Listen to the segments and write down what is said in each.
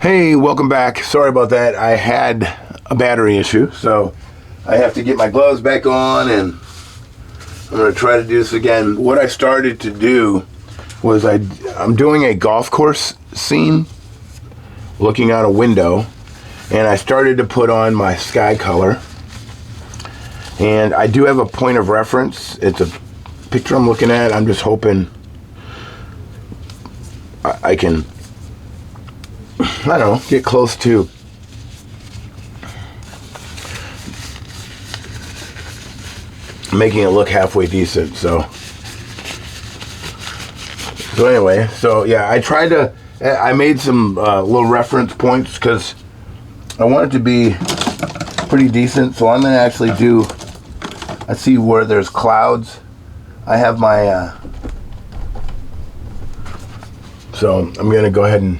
Hey, welcome back. Sorry about that. I had a battery issue, so I have to get my gloves back on, and I'm going to try to do this again. What I started to do was I'm doing a golf course scene, looking out a window, and I started to put on my sky color. And I do have a point of reference. It's a picture I'm looking at. I'm just hoping I can, I don't know, get close to making it look halfway decent. So anyway, so yeah, I made some little reference points because I want it to be pretty decent. So I'm going to actually I see where there's clouds. I have my, so I'm going to go ahead and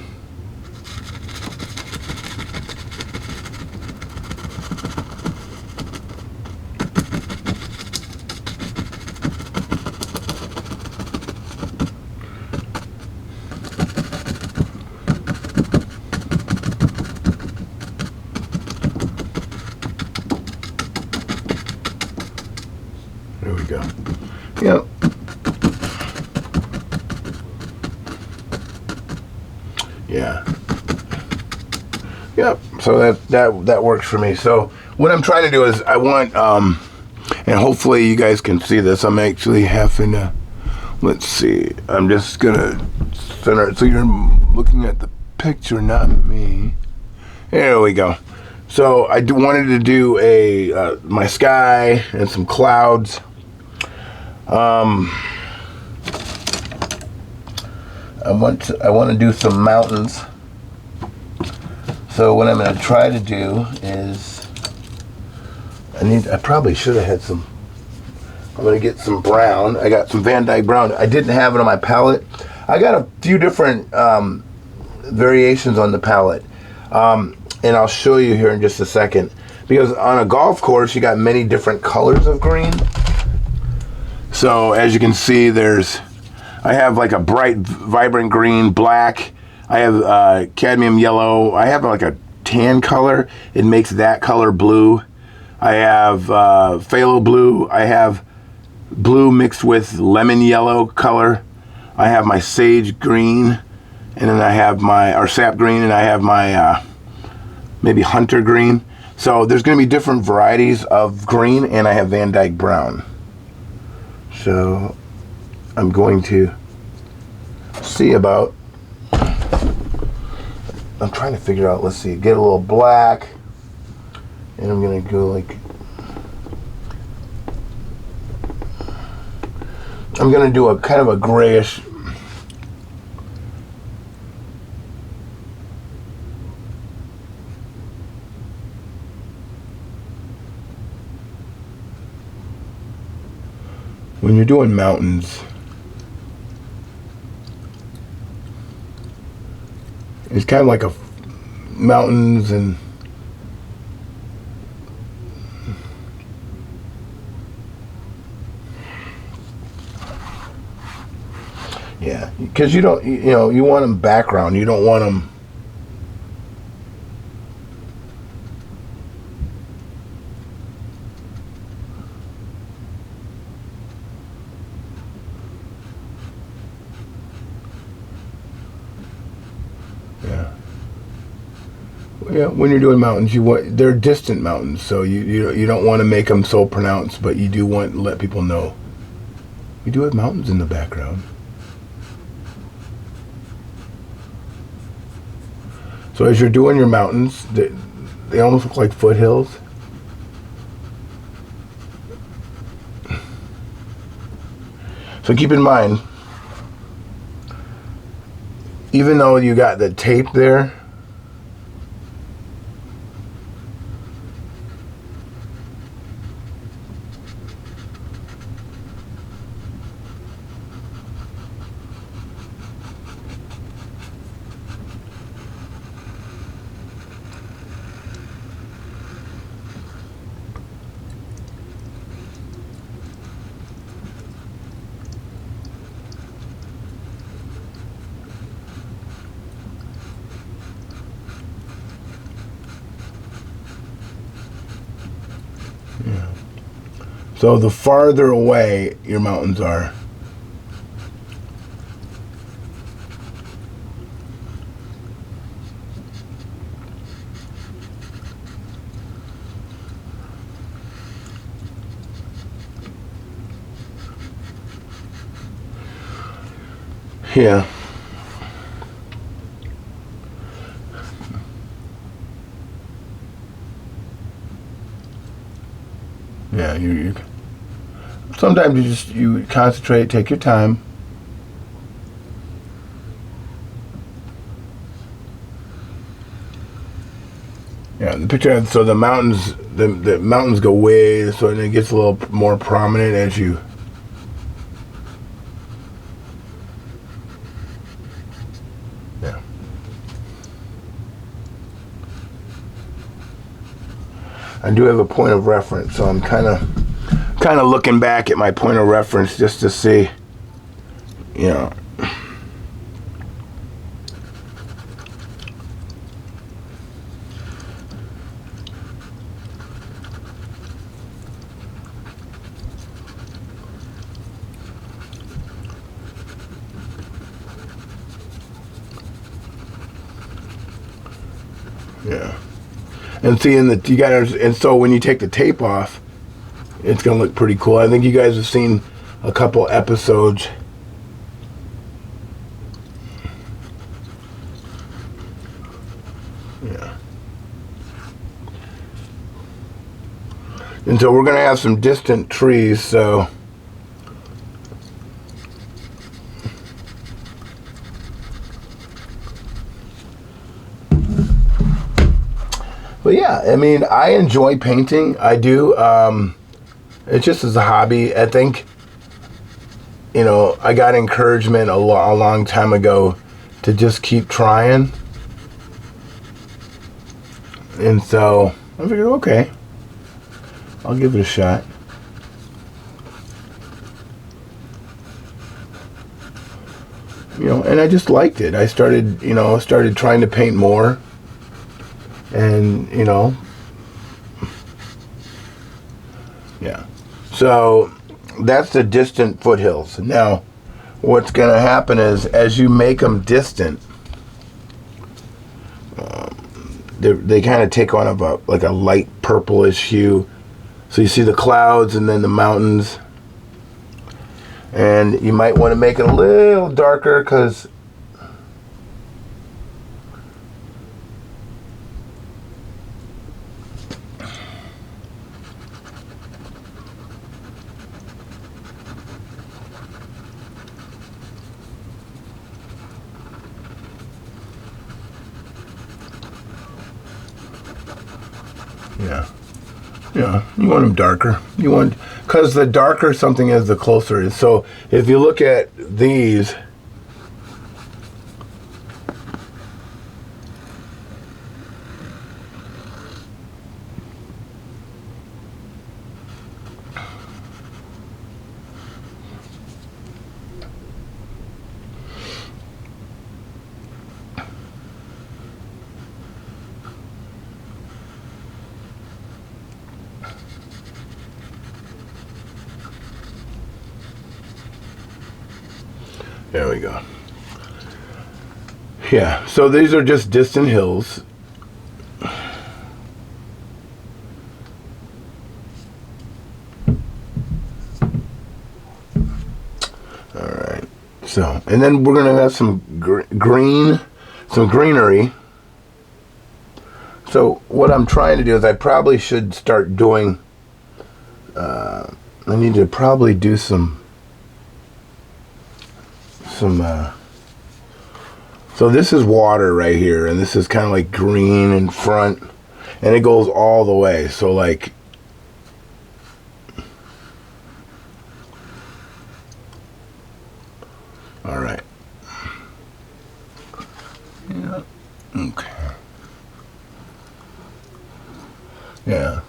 there we go. Yep. Yeah. Yep. So that works for me. So what I'm trying to do is I want and hopefully you guys can see this. I'm actually having to, let's see. I'm just gonna center it so you're looking at the picture, not me. There we go. So I wanted to do my sky and some clouds. I want to do some mountains. So what I'm going to try to do is I probably should have had some. I'm going to get some brown. I got some Van Dyke brown. I didn't have it on my palette. I got a few different variations on the palette, and I'll show you here in just a second. Because on a golf course, you got many different colors of green. So as you can see, I have like a bright, vibrant green, black. I have cadmium yellow. I have like a tan color. It makes that color blue. I have phthalo blue. I have blue mixed with lemon yellow color. I have my sage green, and then I have or sap green, and I have my maybe hunter green. So there's going to be different varieties of green, and I have Van Dyke brown. So I'm going to see about, I'm trying to figure out, let's see, get a little black, and I'm going to go like, I'm going to do a kind of a grayish, when you're doing mountains, it's kind of like mountains and yeah, because you don't, you want them background. You don't want them. Yeah, when you're doing mountains, they're distant mountains, so you don't want to make them so pronounced, but you do want to let people know we do have mountains in the background. So as you're doing your mountains, they almost look like foothills. So keep in mind, even though you got the tape there, Yeah. So the farther away your mountains are, yeah. Yeah, you sometimes you concentrate, take your time. Yeah, the picture. So the mountains, the mountains go way, so it gets a little more prominent as you. Yeah. I do have a point of reference, so I'm kind of looking back at my point of reference just to see, you know. Yeah. And see, you gotta, and so when you take the tape off, it's gonna look pretty cool. I think you guys have seen a couple episodes. Yeah. And so we're gonna have some distant trees, so. But yeah, I mean, I enjoy painting. I do. It's just as a hobby. I think, you know, I got encouragement a long time ago to just keep trying. And so I figured, okay, I'll give it a shot. You know, and I just liked it. I started trying to paint more. And, you know, yeah. So that's the distant foothills. Now, what's going to happen is as you make them distant, they kind of take on like a light purplish hue. So you see the clouds and then the mountains. And you might want to make it a little darker because yeah, you want them darker. Because the darker something is, the closer it is. So if you look at these, there we go. Yeah, so these are just distant hills. Alright, so, and then we're going to have some some greenery. So what I'm trying to do is I probably should start doing, I need to probably do some so this is water right here, and this is kind of like green in front, and it goes all the way. So like, all right, yeah, okay, yeah.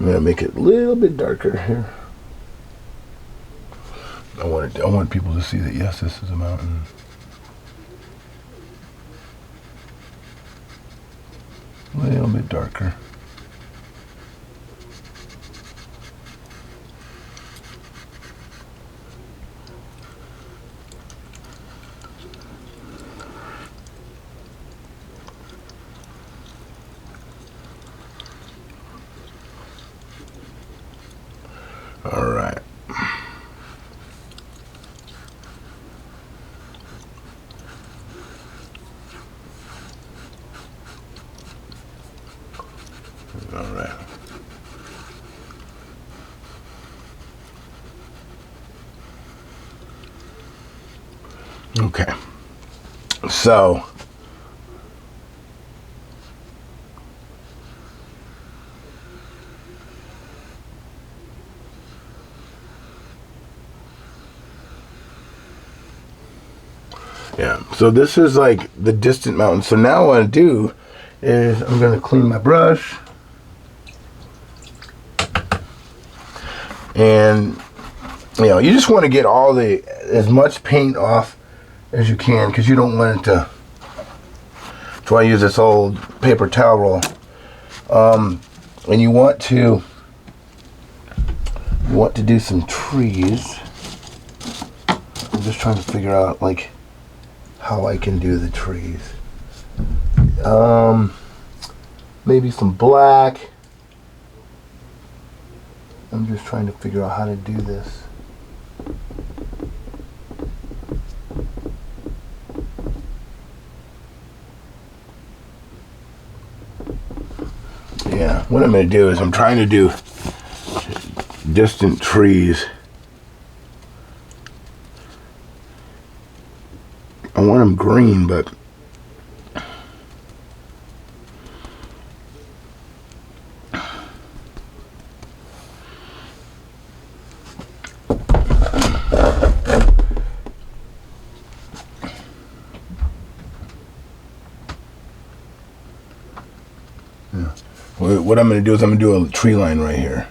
I'm gonna make it a little bit darker here. I want people to see that, yes, this is a mountain. A little bit darker. All right. All right. Okay. So yeah, so this is like the distant mountain. So now what I do is I'm going to clean my brush. And, you know, you just want to get as much paint off as you can, because you don't want it to. That's why I use this old paper towel roll. And you want to do some trees. I'm just trying to figure out like how I can do the trees. Maybe some black. I'm just trying to figure out how to do this. Yeah, what I'm going to do is I'm trying to do distant trees. I want them green, but what I'm going to do is I'm going to do a tree line right here.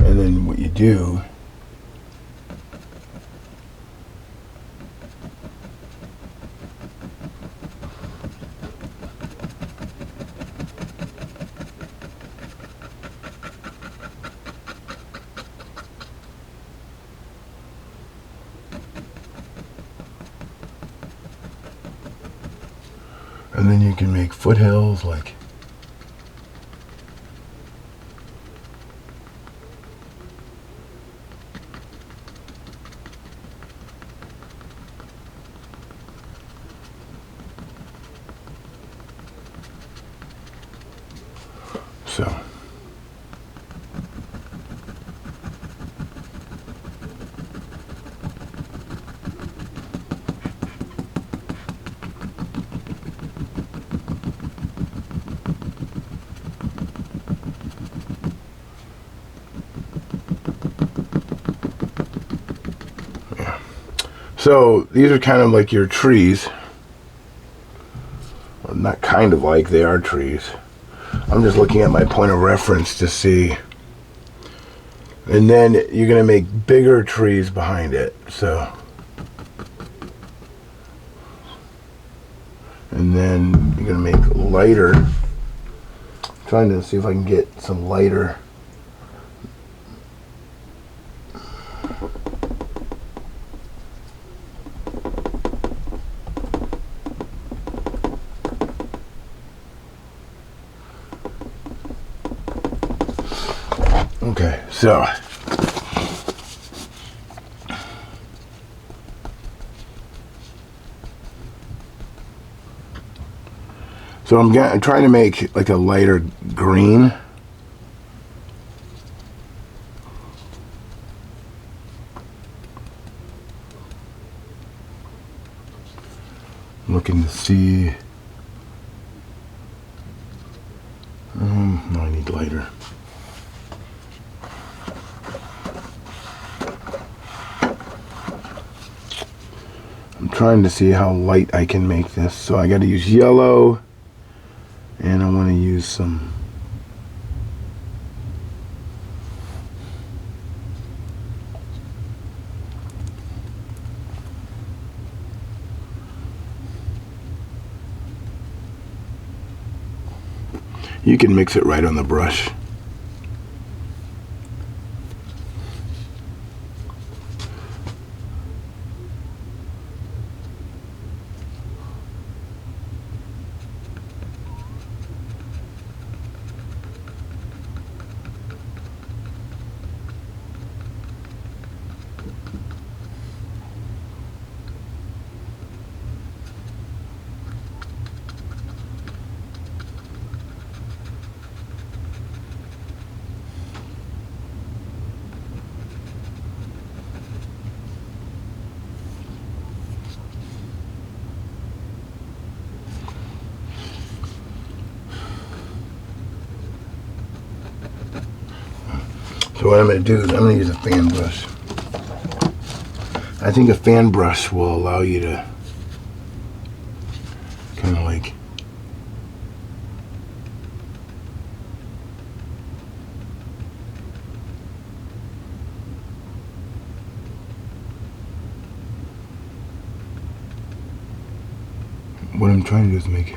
And then what you do and then you can make foothills like so. So these are kind of like your trees. Well, not kind of like, they are trees. I'm just looking at my point of reference to see. And then you're going to make bigger trees behind it. So. And then you're going to make lighter. I'm trying to see if I can get some lighter. Okay, so I'm trying to make like a lighter green. I'm looking to see. No, I need lighter. I'm trying to see how light I can make this. So I got to use yellow, and I want to use some You can mix it right on the brush. So what I'm going to do is I'm going to use a fan brush. I think a fan brush will allow you to kind of like what I'm trying to do is make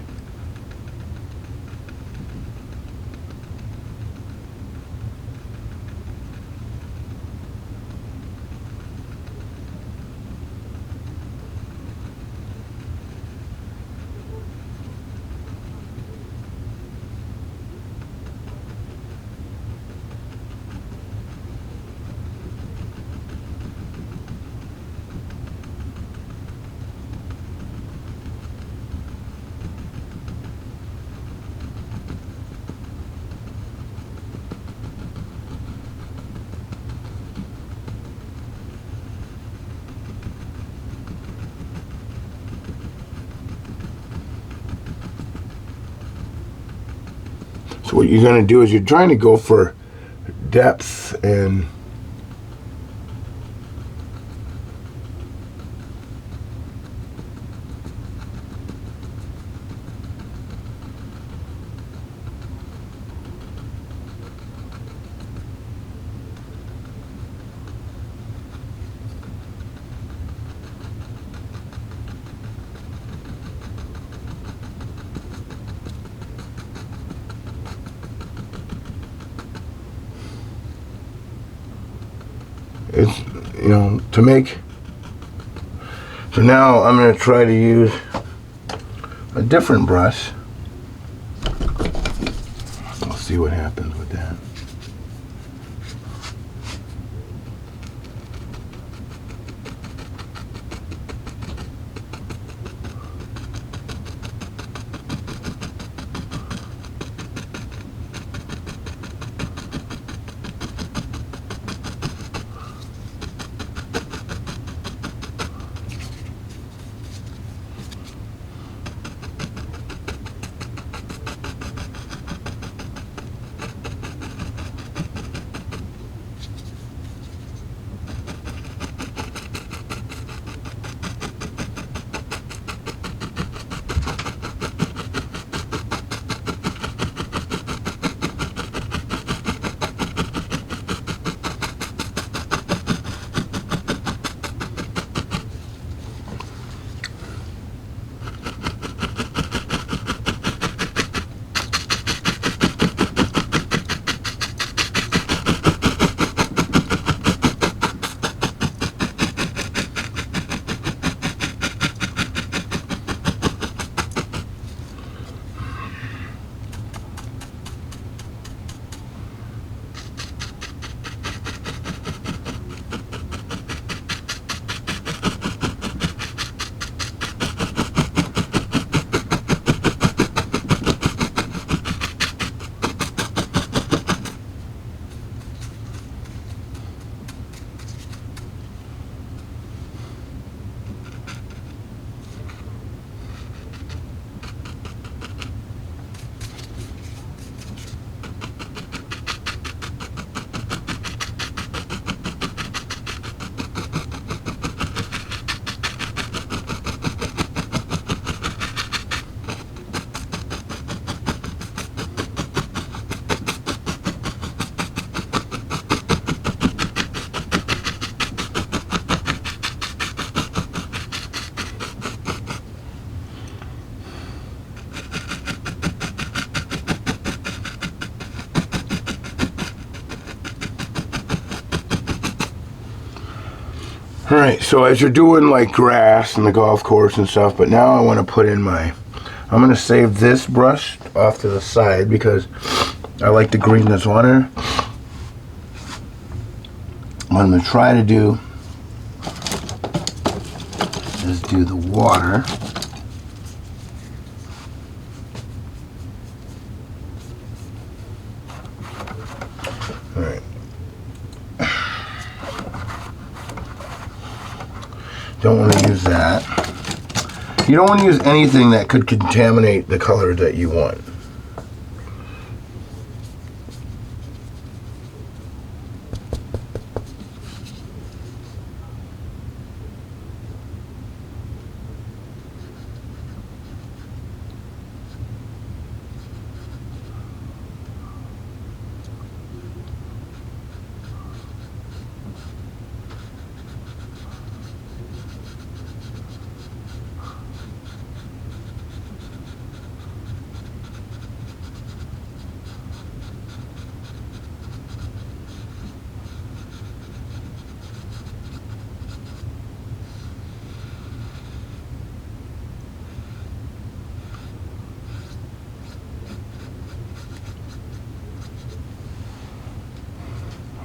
So what you're going to do is you're trying to go for depth and it's, you know, to make. So now I'm going to try to use a different brush. We'll see what happens with that. All right, so as you're doing like grass and the golf course and stuff, but now I want to put in I'm going to save this brush off to the side because I like the green that's on her. What I'm going to try to do is do the water. All right. Don't want to use that. You don't want to use anything that could contaminate the color that you want.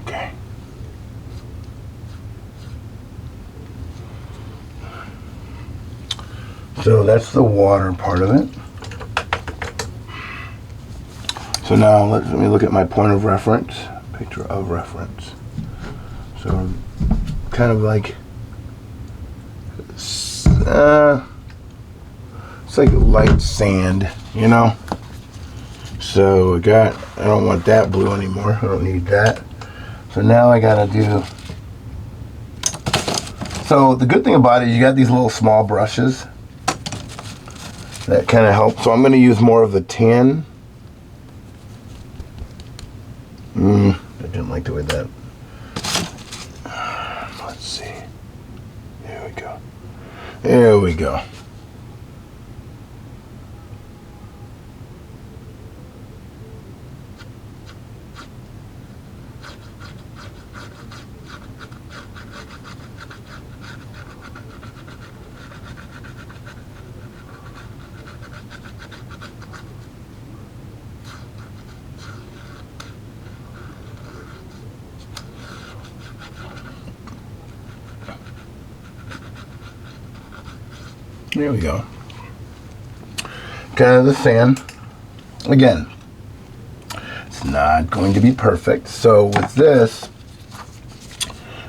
Okay. So that's the water part of it. So now let me look at my point of reference, picture of reference. So kind of like, it's like light sand, you know? So I don't want that blue anymore. I don't need that. So now I gotta do, so the good thing about it, you got these little small brushes that kind of help. So I'm gonna use more of the tan. I didn't like the way that. Let's see. There we go. There we go. There we go. Kind of the sand. Again, it's not going to be perfect. So with this,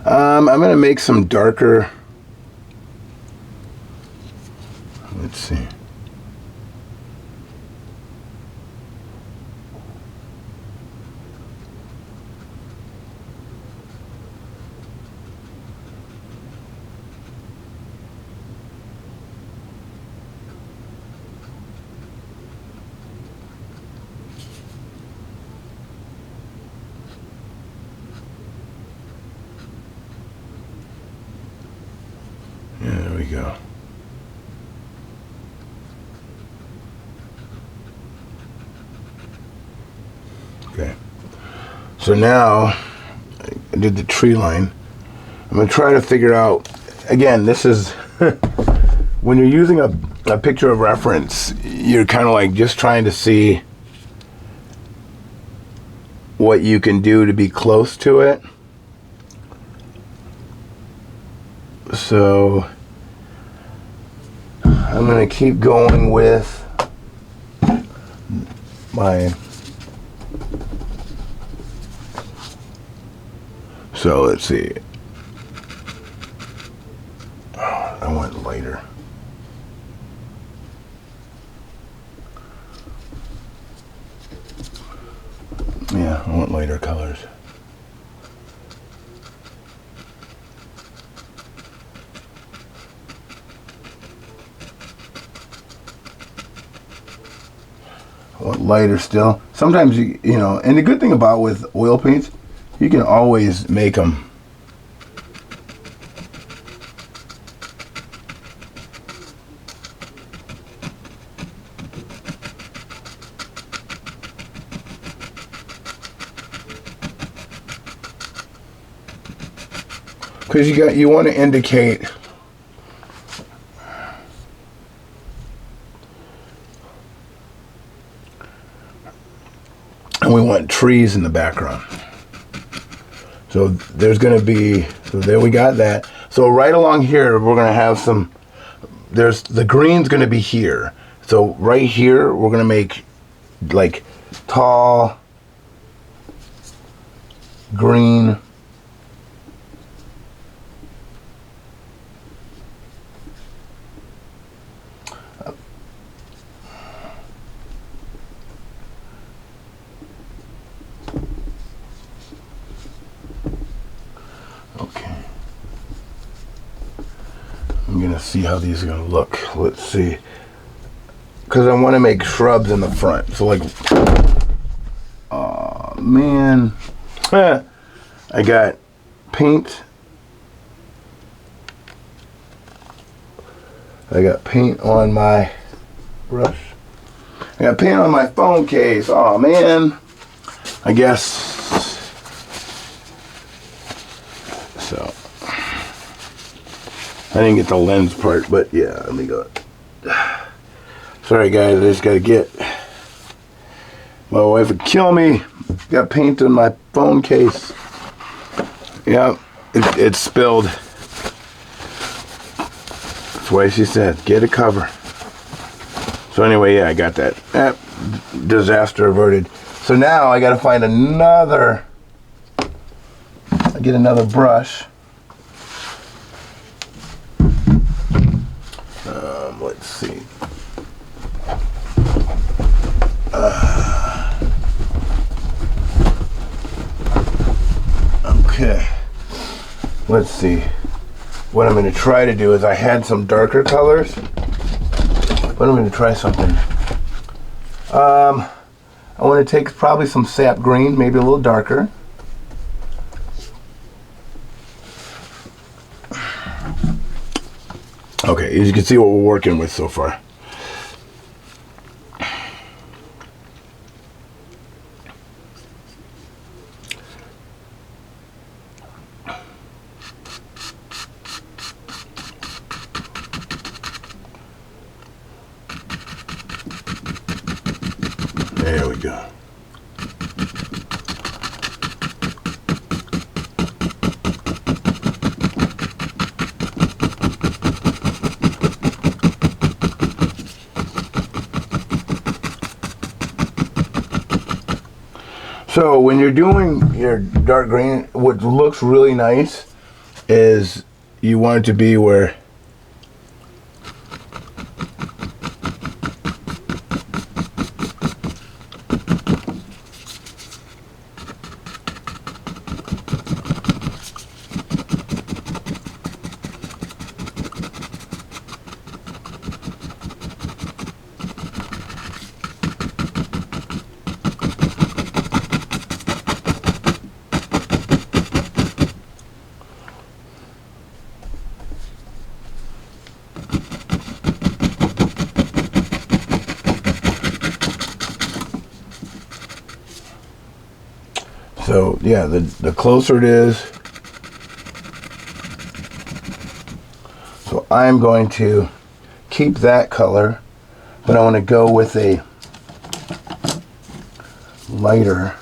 I'm going to make some darker. Let's see. Yeah, there we go. Okay. So now I did the tree line. I'm going to try to figure out, again, this is, when you're using a picture of reference, you're kind of like just trying to see what you can do to be close to it. So I'm going to keep going with my, so let's see. Oh, I went lighter. Yeah, I want lighter colors. I want lighter still. Sometimes you know, and the good thing about with oil paints, you can always make them. because you want to indicate and we want trees in the background. So there's going to be, so there we got that. So right along here, we're going to have some, the green's going to be here. So right here, we're going to make like tall green okay. I'm gonna see how these are gonna look. Let's see, because I want to make shrubs in the front. So like, oh man, I got paint. I got paint on my brush. I got paint on my phone case. Oh man, I guess so. I didn't get the lens part, but yeah, let me go. Sorry guys, I just gotta get, my wife would kill me. Got paint on my phone case. Yeah, it spilled. That's why she said, get a cover. So anyway, yeah, I got that. Disaster averted. So now I gotta find another, get another brush. Let's see. Okay. Let's see. What I'm going to try to do is I had some darker colors, but I'm going to try something. I want to take probably some sap green, maybe a little darker. Okay, as you can see what we're working with so far. There we go. So when you're doing your dark green, what looks really nice is you want it to be where so yeah, the closer it is. So I'm going to keep that color, but I want to go with a lighter.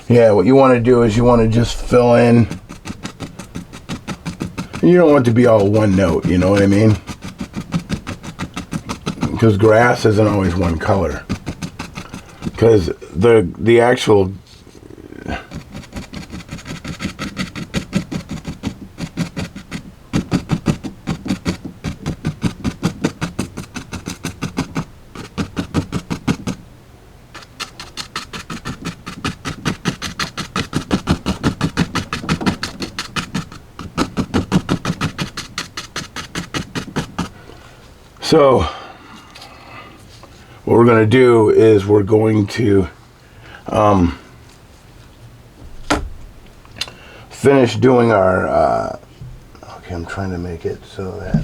Yeah, what you want to do is you want to just fill in. You don't want it to be all one note, you know what I mean? Because grass isn't always one color. Because the actual so what we're going to do is we're going to finish doing our okay, I'm trying to make it so that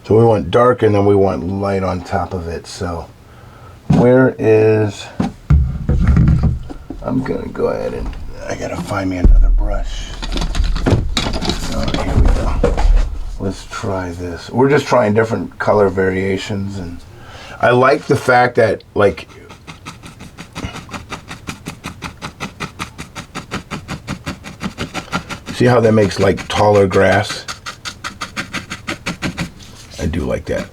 we want dark and then we want light on top of it. So where is, I'm gonna go ahead and I gotta find me another brush. Oh, here we go. Let's try this. We're just trying different color variations, and I like the fact that, like, see how that makes like taller grass? I do like that.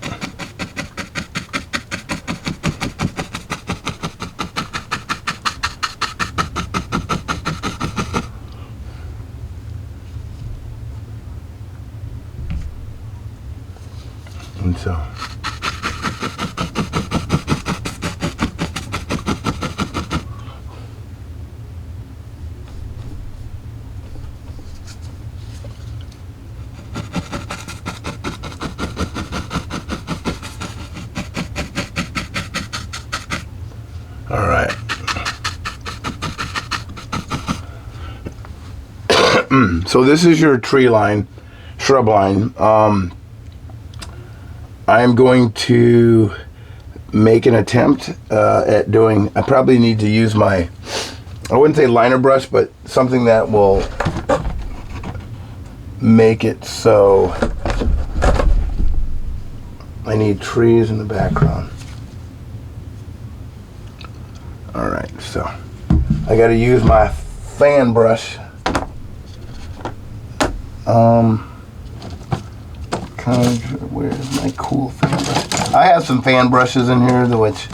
And so all right. So this is your tree line, shrub line. I'm going to make an attempt at doing, I probably need to use my, I wouldn't say liner brush, but something that will make it so I need trees in the background. All right, so I got to use my fan brush. Where's my cool fan brush? I have some fan brushes in here which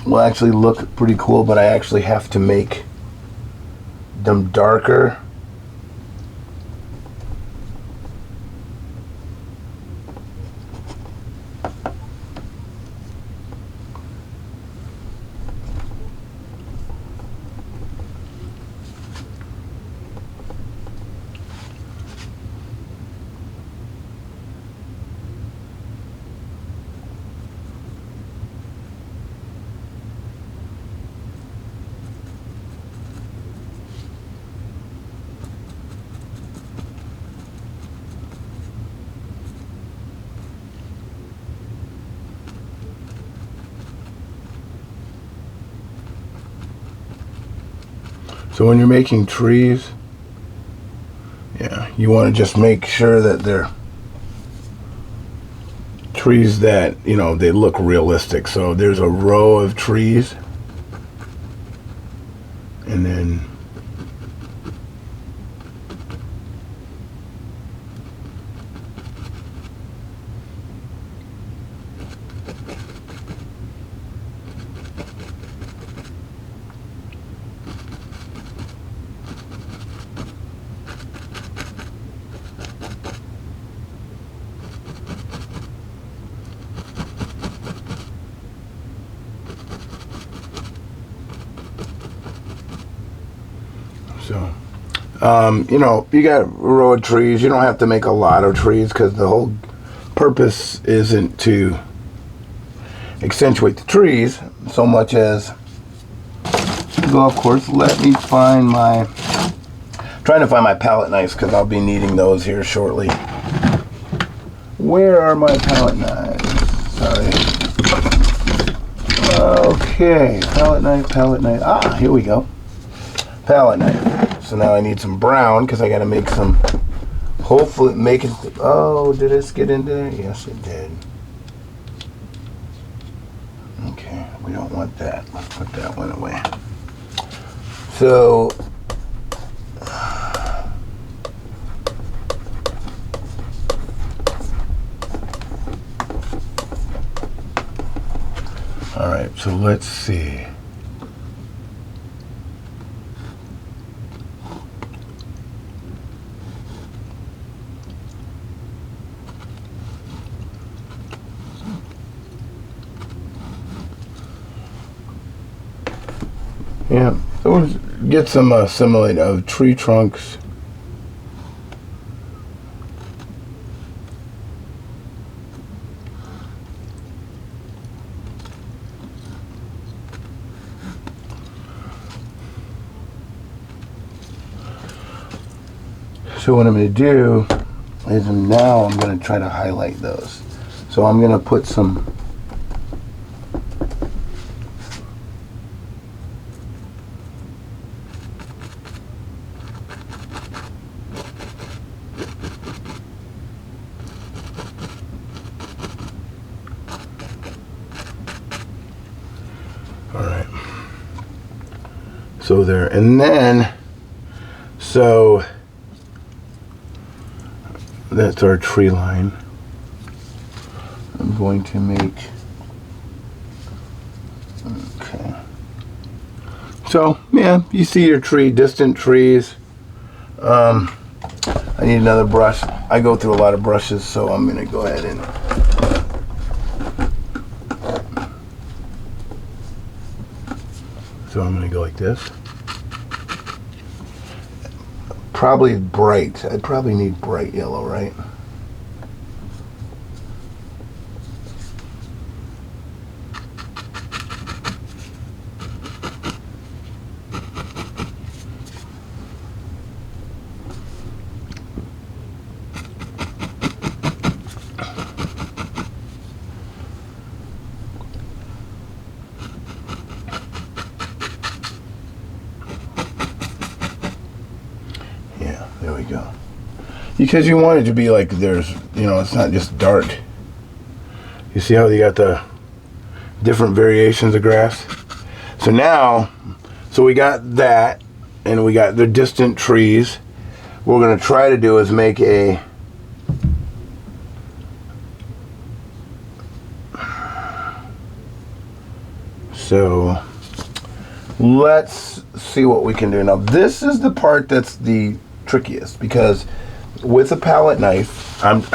will actually look pretty cool, but I actually have to make them darker. So when you're making trees, yeah, you want to just make sure that they're trees that, you know, they look realistic. So there's a row of trees, and then so, you know, you got a row of trees. You don't have to make a lot of trees because the whole purpose isn't to accentuate the trees so much as golf course. Let me find my, trying to find my palette knives because I'll be needing those here shortly. Where are my palette knives? Sorry. Okay, palette knife. Ah, here we go. Palette knife. So now I need some brown because I got to make some, hopefully make it, oh, did this get in there? Yes, it did. Okay, we don't want that. Let's put that one away. So, all right, so let's see. Yeah, so we'll get some simulate of tree trunks. So what I'm going to do is now I'm going to try to highlight those. So I'm going to put some all right. So there, and then so that's our tree line. I'm going to make, okay. So yeah, you see your tree, distant trees. I need another brush. I go through a lot of brushes, so I'm gonna go ahead and so I'm gonna go like this. Probably bright. I probably need bright yellow, right? There we go. Because you want it to be like there's, you know, it's not just dark. You see how you got the different variations of grass? So now, so we got that, and we got the distant trees. What we're going to try to do is make a so let's see what we can do. Now this is the part that's the trickiest, because with a palette knife I want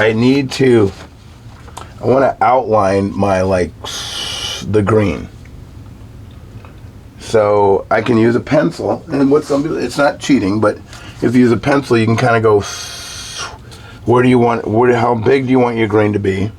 to outline my the green. So I can use a pencil, and what some people, it's not cheating, but if you use a pencil you can kind of go, how big do you want your green to be?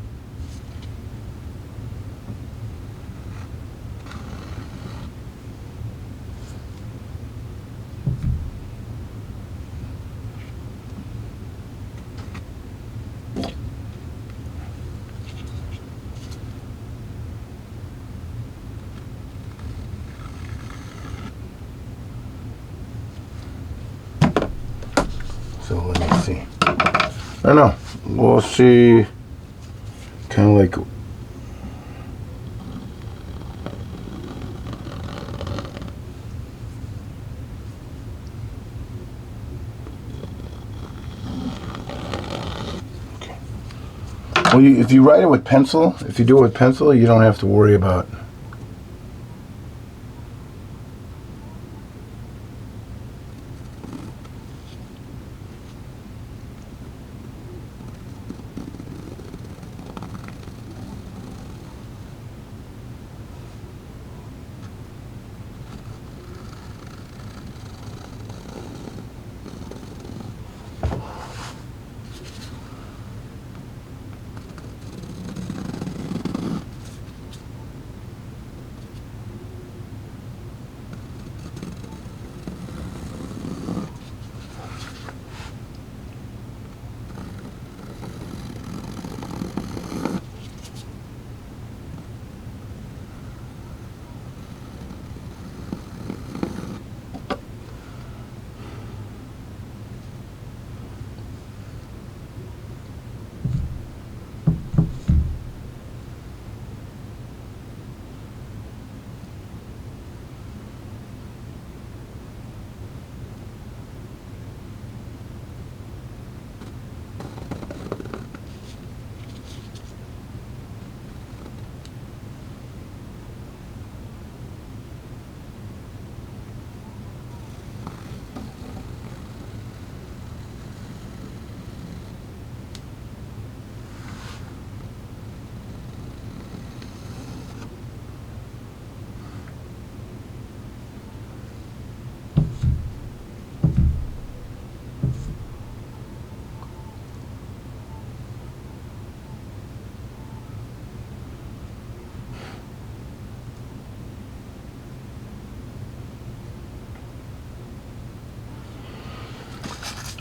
So let me see. I don't know. We'll see. Kind of like. Okay. Well, if you write it with pencil, if you do it with pencil, you don't have to worry about.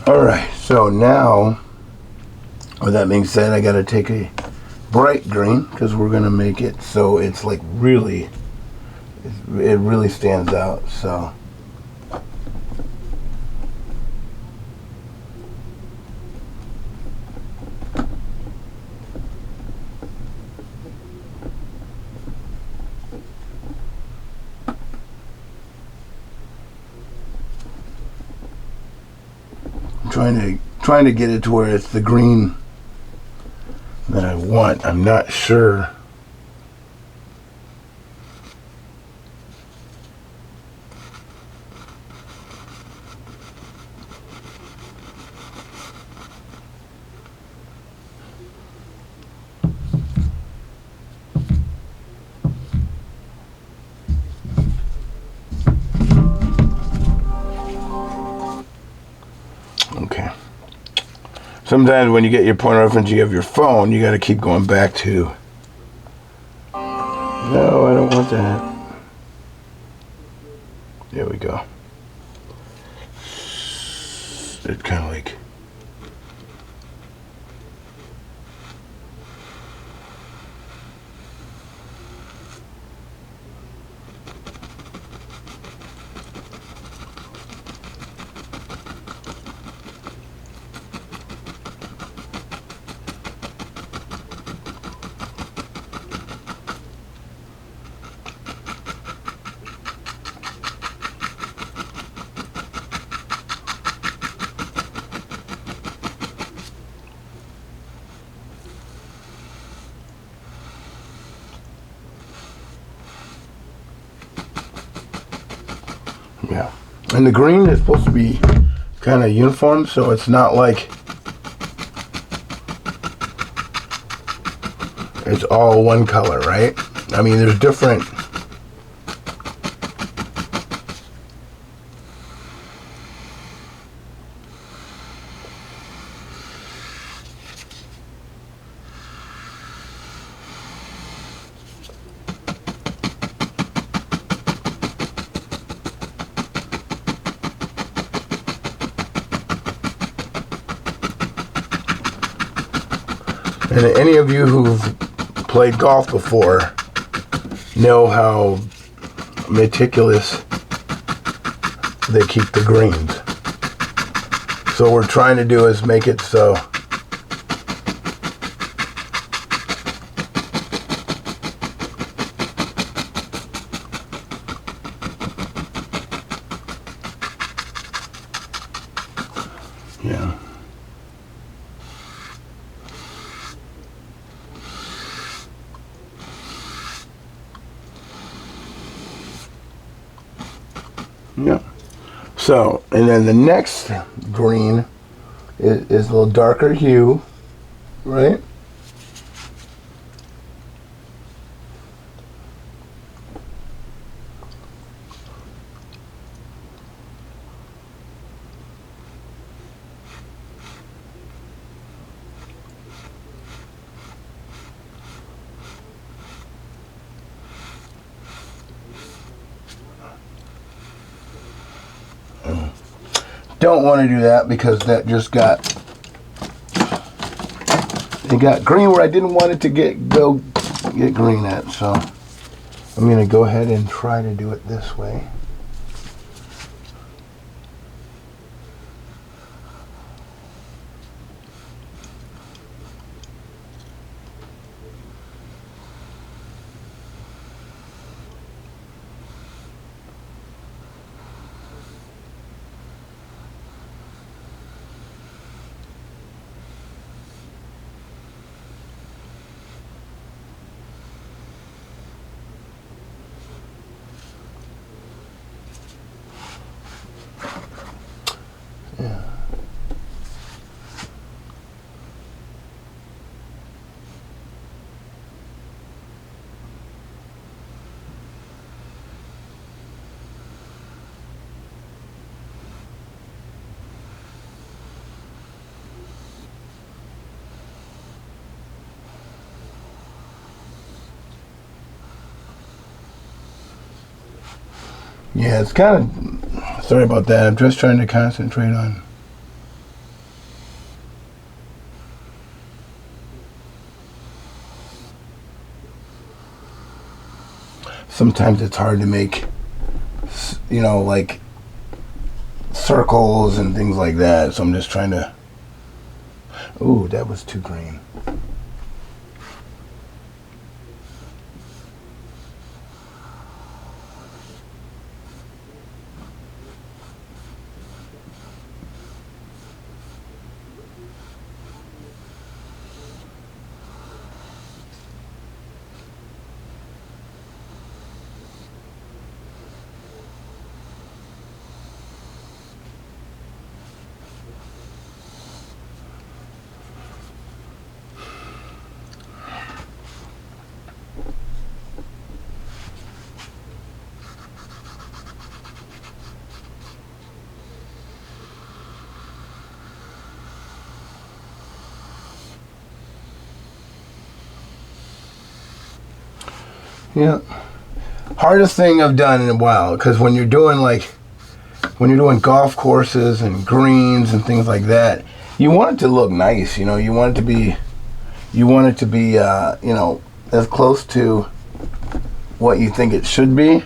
Alright, so now, with that being said, I gotta take a bright green because we're gonna make it so it's like really, it really stands out. So I'm trying to get it to where it's the green that I want. I'm not sure. Okay. Sometimes when you get your point of reference, you have your phone, you got to keep going back to. No, I don't want that. There we go. It's kind of like. Yeah, and the green is supposed to be kind of uniform, so it's not like it's all one color, right? I mean, there's different. And any of you who've played golf before know how meticulous they keep the greens. So what we're trying to do is make it so yeah. Yeah. So, and then the next green is a little darker hue, right? Don't want to do that because that just got green where I didn't want it to get green at. So I'm going to go ahead and try to do it this way. Yeah. Yeah, it's kind of, sorry about that. I'm just trying to concentrate on sometimes it's hard to make, you know, like circles and things like that. So I'm just trying to. Ooh, that was too green. Yeah. Hardest thing I've done in a while, because when you're doing golf courses and greens and things like that, you want it to look nice. You know, you want it to be, you know, as close to what you think it should be.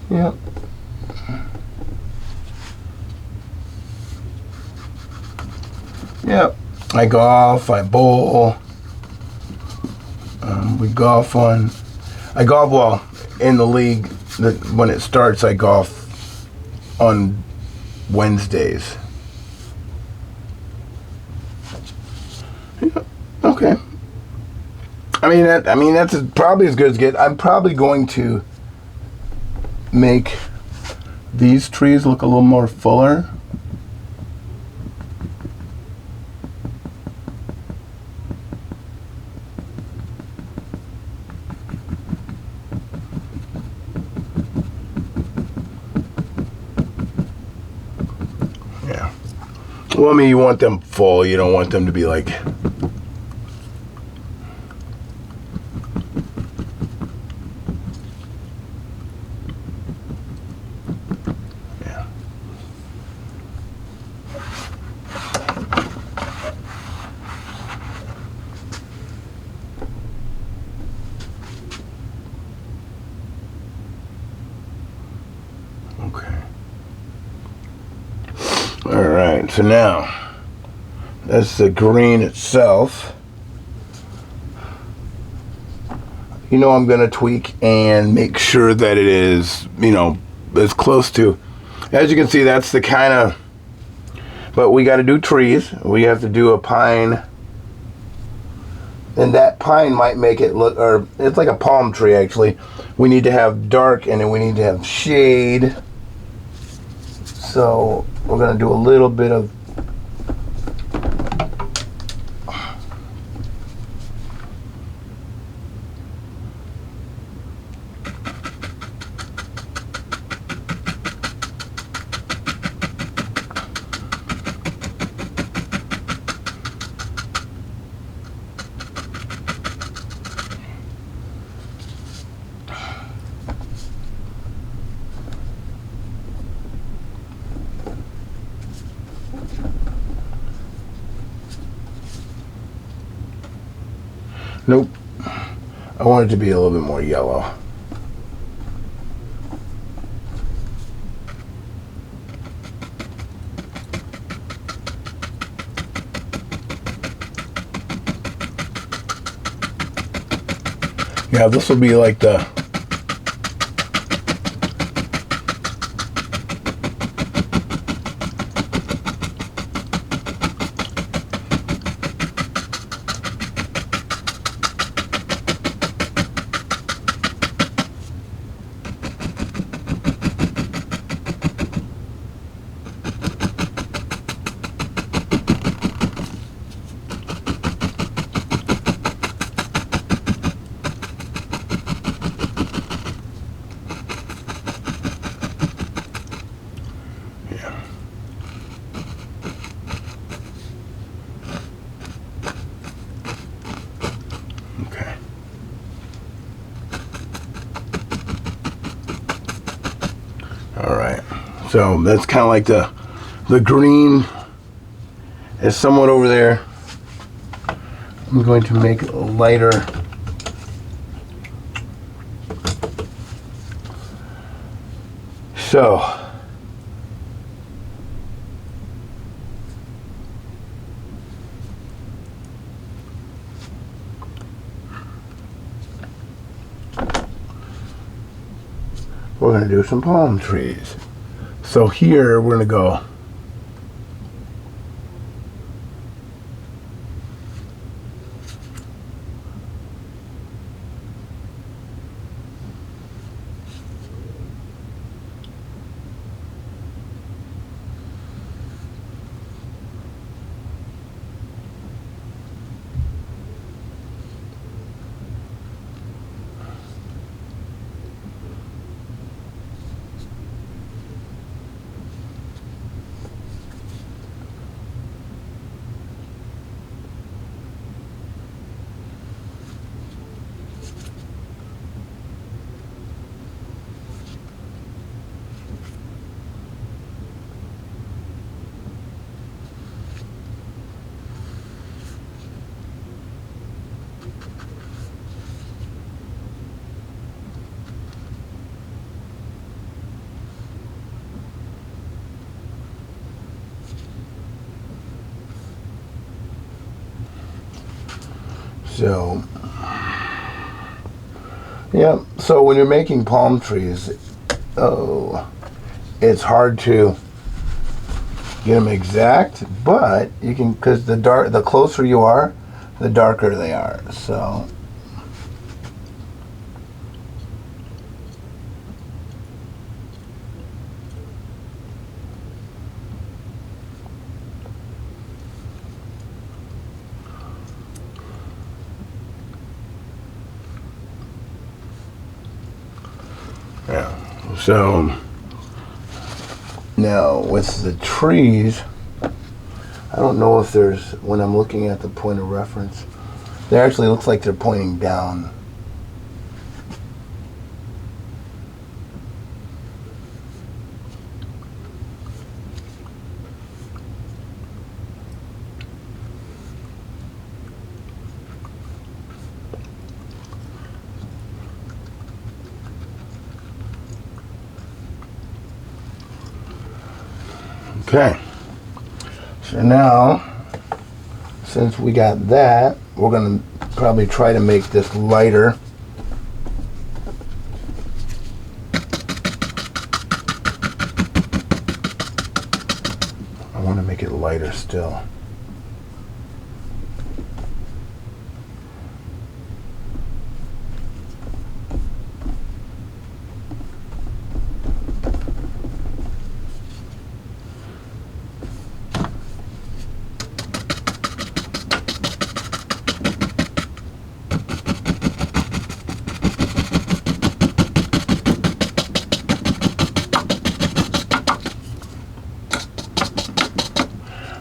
Yep. Yep. I golf, I bowl. We golf on. I golf, well, in the league. When it starts, I golf on Wednesdays. Yeah, okay. I mean that's probably as good as get. I'm probably going to make these trees look a little more fuller. Yeah. Well, I mean, you want them full. You don't want them to be like. Okay. All right. So now, that's the green itself. You know, I'm going to tweak and make sure that it is, you know, as close to. As you can see, that's the kind of. But we got to do trees. We have to do a pine. And that pine might make it look, or it's like a palm tree actually. We need to have dark and then we need to have shade. So we're going to do a little bit of. Nope. I want it to be a little bit more yellow. Yeah, this will be like the. So that's kind of like the green is somewhat over there. I'm going to make it lighter. So we're going to do some palm trees. So here we're going to go So, yeah, so when you're making palm trees, it's hard to get them exact, but you can, because the closer you are, the darker they are. So, yeah. So now with the trees, I don't know if there's, when I'm looking at the point of reference, they actually looks like they're pointing down. Okay, so now, since we got that, we're going to probably try to make this lighter. I want to make it lighter still.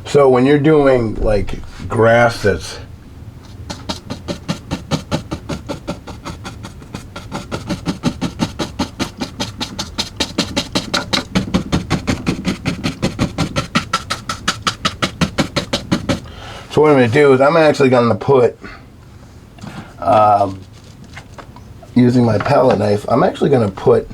So when you're doing like grass that's so what I'm going to do is I'm actually going to put using my palette knife, I'm actually going to put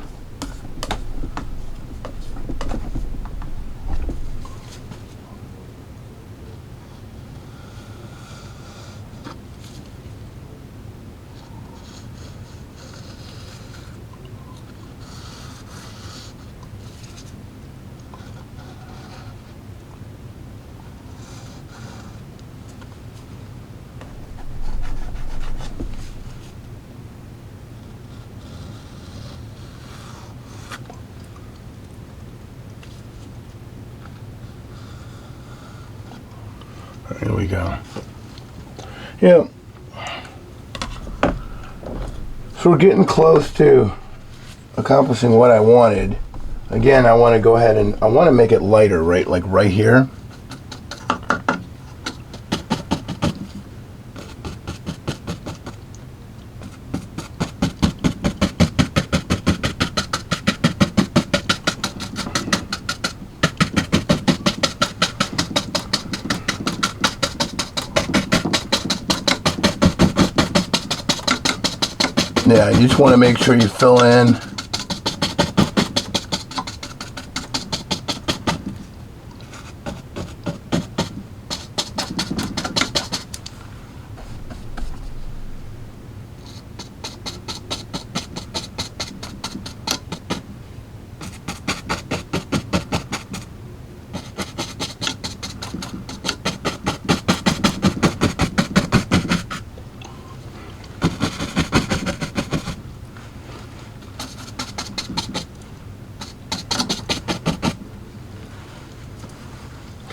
there we go. Yeah. So we're getting close to accomplishing what I wanted. Again, I want to go ahead and I want to make it lighter, right? Like right here. Yeah, you just want to make sure you fill in.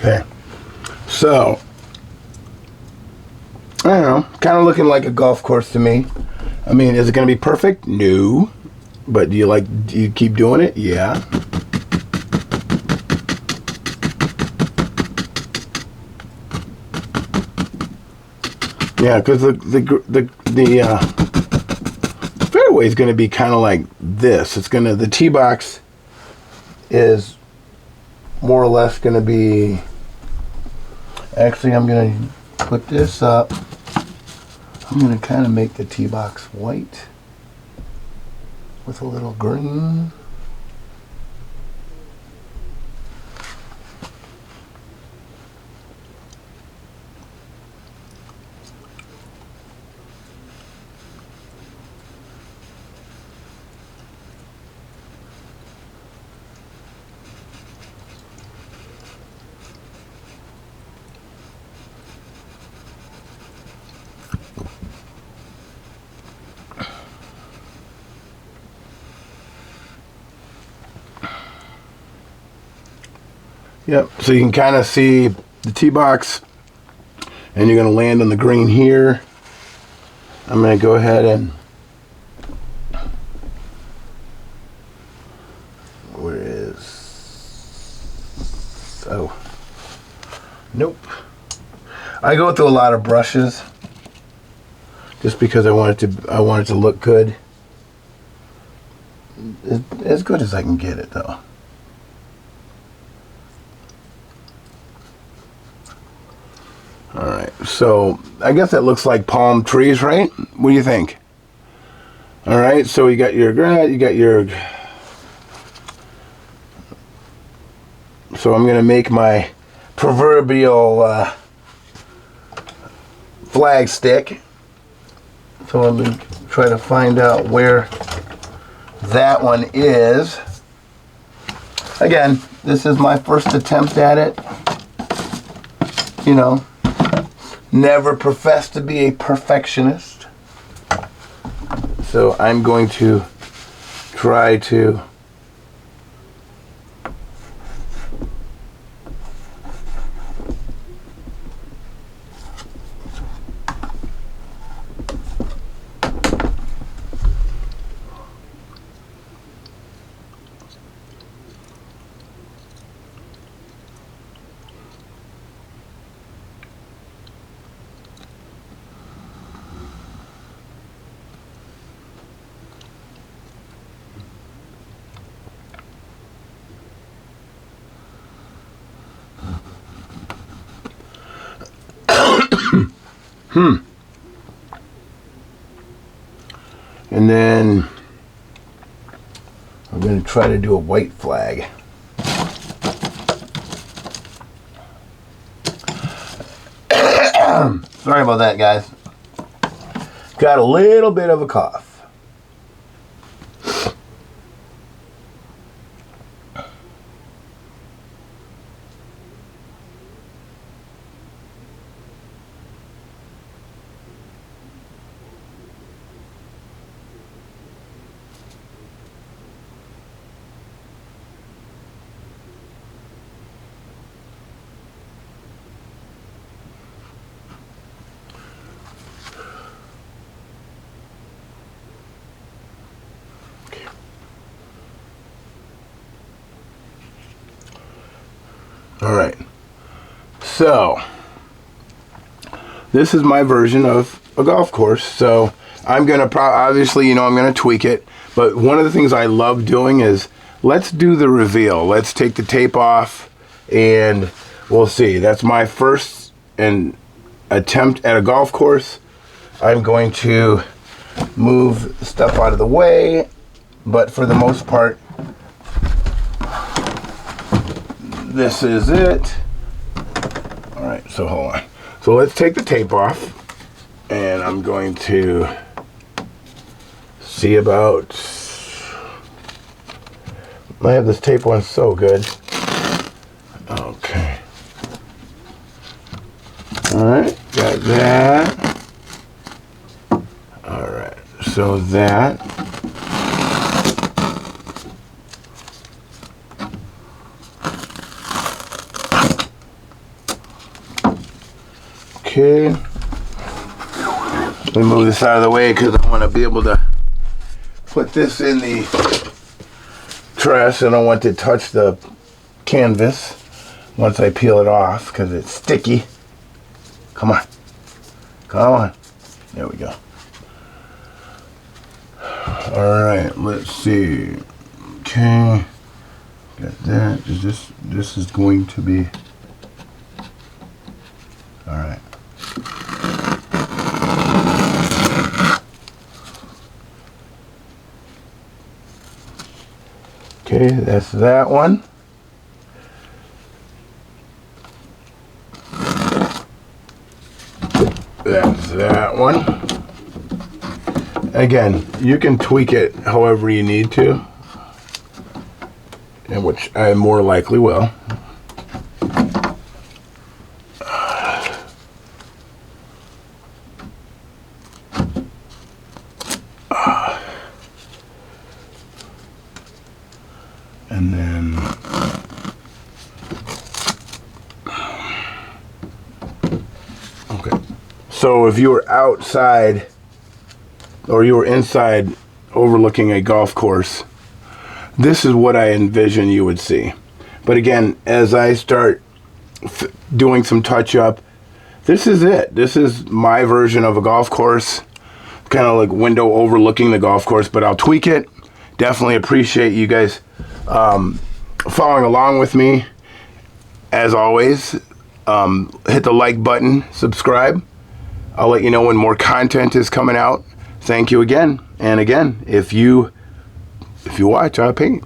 Okay, so I don't know, kind of looking like a golf course to me. I mean, is it going to be perfect? No, but do you keep doing it? Yeah. Yeah, because the fairway is going to be kind of like this. It's going to, the tee box is more or less going to be, actually I'm going to put this up. I'm going to kind of make the tee box white with a little green. Yep, so you can kind of see the tee box, and you're going to land on the green here. I'm going to go ahead and, where is, oh, nope. I go through a lot of brushes just because I want it to look good. As good as I can get it though. Alright, so I guess that looks like palm trees, right? What do you think? Alright, so you got your, so I'm going to make my proverbial flag stick. So I'm going to try to find out where that one is. Again, this is my first attempt at it. You know, never professed to be a perfectionist. So I'm going to try to and then I'm going to try to do a white flag. Sorry about that, guys. Got a little bit of a cough. All right, so this is my version of a golf course. So I'm gonna obviously, you know, I'm gonna tweak it, but one of the things I love doing is let's do the reveal. Let's take the tape off and we'll see. That's my first attempt at a golf course. I'm going to move stuff out of the way, but for the most part, this is it. All right, so hold on. So let's take the tape off, and I'm going to see about, I have this tape on so good. Okay. All right, got that. All right, so that. Okay. Let me move this out of the way because I want to be able to put this in the trash. I don't want to touch the canvas once I peel it off because it's sticky. Come on. Come on. There we go. All right, let's see. Okay. Got that. This is going to be, all right. Okay, that's that one. That's that one. Again, you can tweak it however you need to, and which I more likely will. And then okay. So if you were outside or you were inside overlooking a golf course, this is what I envision you would see. But again, as I start doing some touch up, this is it. This is my version of a golf course, kind of like window overlooking the golf course, but I'll tweak it. Definitely appreciate you guys following along with me. As always, hit the like button, subscribe. I'll let you know when more content is coming out. Thank you again. And again, if you watch, I paint.